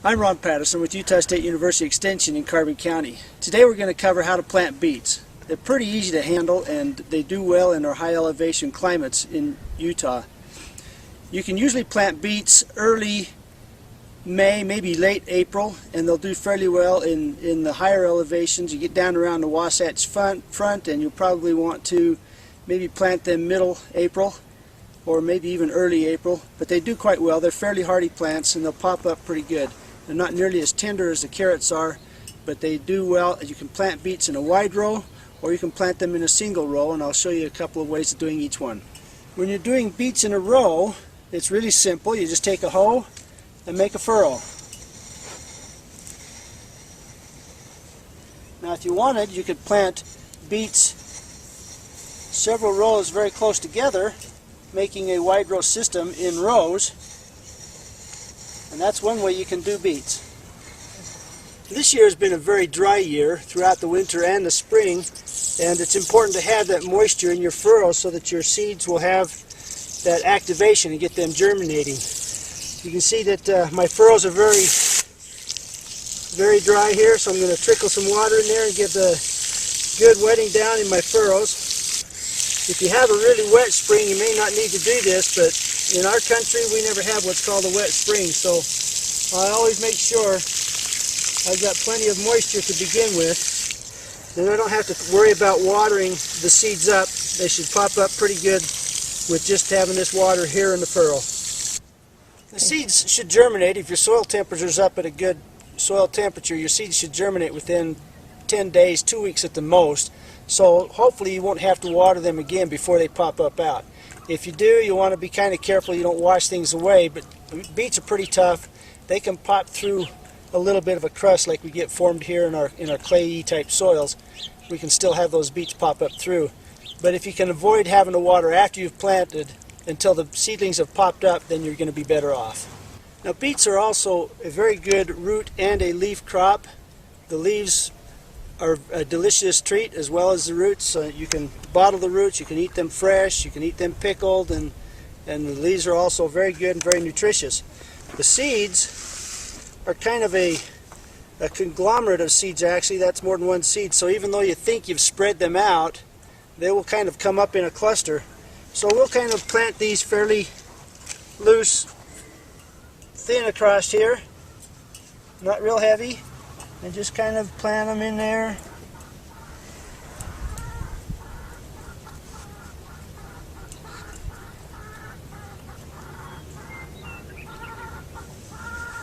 I'm Ron Patterson with Utah State University Extension in Carbon County. Today we're going to cover how to plant beets. They're pretty easy to handle and they do well in our high elevation climates in Utah. You can usually plant beets early May, maybe late April, and they'll do fairly well in the higher elevations. You get down around the Wasatch front and you'll probably want to maybe plant them middle April or maybe even early April, but they do quite well. They're fairly hardy plants and they'll pop up pretty good. They're not nearly as tender as the carrots are, but they do well. You can plant beets in a wide row or you can plant them in a single row, and I'll show you a couple of ways of doing each one. When you're doing beets in a row, it's really simple. You just take a hoe and make a furrow. Now if you wanted, you could plant beets several rows very close together, making a wide row system in rows. And that's one way you can do beets. This year has been a very dry year throughout the winter and the spring, and it's important to have that moisture in your furrows so that your seeds will have that activation and get them germinating. You can see that my furrows are very dry here, so I'm going to trickle some water in there and give the good wetting down in my furrows. If you have a really wet spring, you may not need to do this, but in our country we never have what's called a wet spring, so I always make sure I've got plenty of moisture to begin with. Then I don't have to worry about watering the seeds up. They should pop up pretty good with just having this water here in the furrow. The seeds should germinate. If your soil temperature is up at a good soil temperature, your seeds should germinate within 10 days, 2 weeks at the most. So hopefully you won't have to water them again before they pop up out. If you do, you want to be kind of careful you don't wash things away, but beets are pretty tough. They can pop through a little bit of a crust like we get formed here in our clayey type soils. We can still have those beets pop up through. But if you can avoid having to water after you've planted until the seedlings have popped up, then you're going to be better off. Now beets are also a very good root and a leaf crop. The leaves are a delicious treat as well as the roots. You can bottle the roots, you can eat them fresh, you can eat them pickled, and the leaves are also very good and very nutritious. The seeds are kind of a conglomerate of seeds actually. That's more than one seed, so even though you think you've spread them out, they will kind of come up in a cluster. So we'll kind of plant these fairly loose, thin across here, not real heavy, and just kind of plant them in there.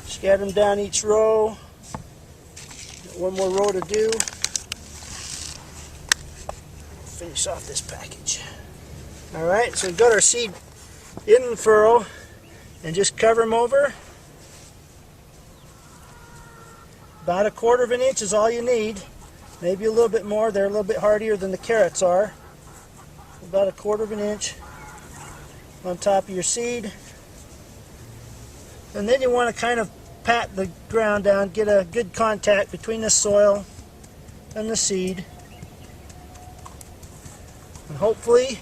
Scatter them down each row. Got one more row to do. Finish off this package. Alright, so we've got our seed in the furrow, and just cover them over. About 1/4 of an inch is all you need. Maybe a little bit more. They're a little bit hardier than the carrots are. About 1/4 of an inch on top of your seed. And then you want to kind of pat the ground down, get a good contact between the soil and the seed. And hopefully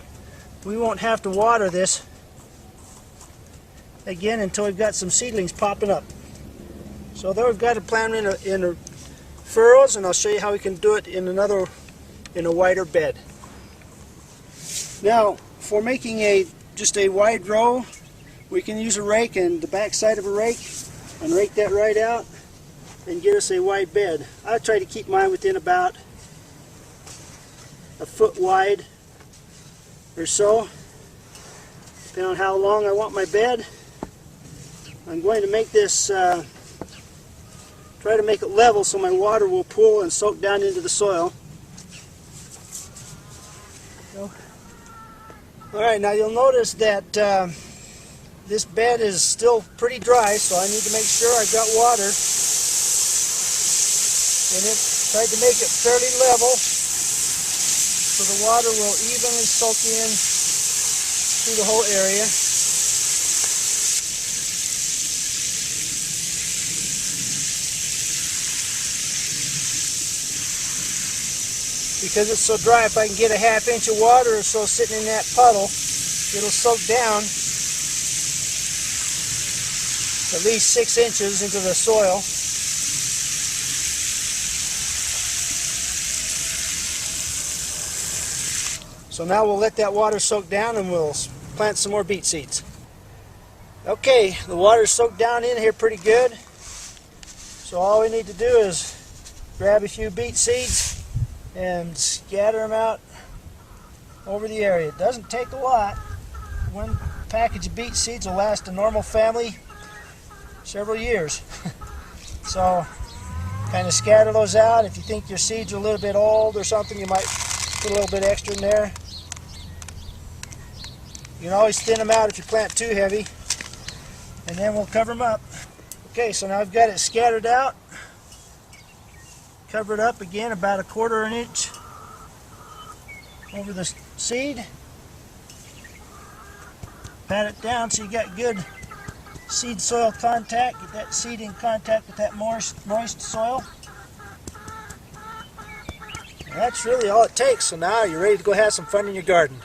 we won't have to water this again until we've got some seedlings popping up. So there we've got to plant them in furrows, and I'll show you how we can do it in a wider bed. Now for making just a wide row, we can use a rake and the back side of a rake and rake that right out and get us a wide bed. I try to keep mine within about a foot wide or so, depending on how long I want my bed. I'm going to make this, try to make it level so my water will pool and soak down into the soil. Alright, now you'll notice that this bed is still pretty dry, so I need to make sure I've got water. And it tried to make it fairly level so the water will evenly soak in through the whole area. Because it's so dry, if I can get a 1/2 inch of water or so sitting in that puddle, it'll soak down at least 6 inches into the soil. So now we'll let that water soak down and we'll plant some more beet seeds. Okay, the water's soaked down in here pretty good. So all we need to do is grab a few beet seeds and scatter them out over the area. It doesn't take a lot. One package of beet seeds will last a normal family several years. So kind of scatter those out. If you think your seeds are a little bit old or something, you might put a little bit extra in there. You can always thin them out if you plant too heavy, and then we'll cover them up. Okay, so now I've got it scattered out. Cover it up again about 1/4 inch over the seed. Pat it down so you got good seed soil contact. Get that seed in contact with that moist soil. And that's really all it takes. So now you're ready to go have some fun in your garden.